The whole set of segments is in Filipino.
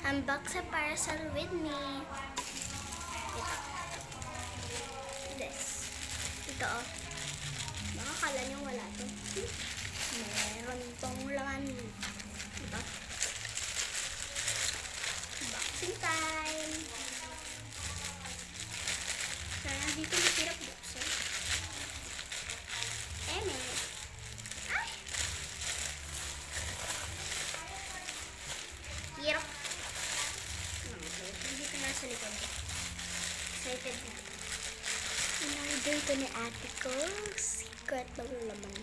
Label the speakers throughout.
Speaker 1: Unbox a parcel with me. Ito. This. Ito oh. Baka kala nyo wala to. Meron tong laman. Ito. Unboxing time. Sana dito masirap buksan. Eme. Ay! Hirap. Dito na sa likod. Excited na. In-order ko ni ate ko. Secret na laman.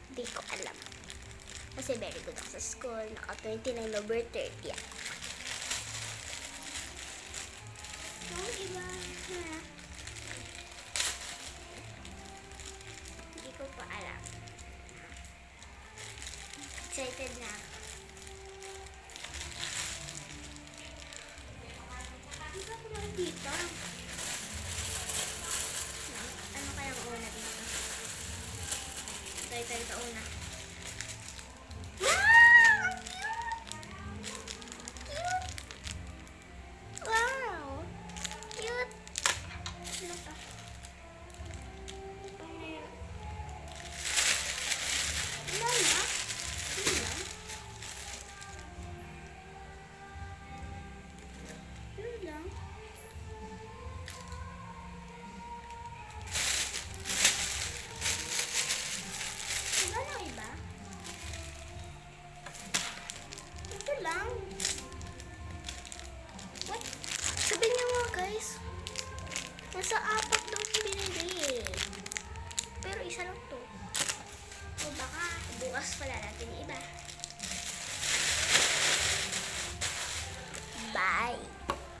Speaker 1: Hindi ko alam. Kasi very good ako sa school. Naka 29 over 30. Yung iba na. Hindi ko pa alam. Excited na ako. Hindi ko makikita. Ano kayang una dito? Ito una. Wow! Cute! Wow! Cute! Ano to? Ano na? Ano lang? Ano lang? Wala na iba? Ito lang. What? Sabihin niyo nga guys. Nasa 4 daw binili. Pero isa lang to. O baka bukas pala natin iba.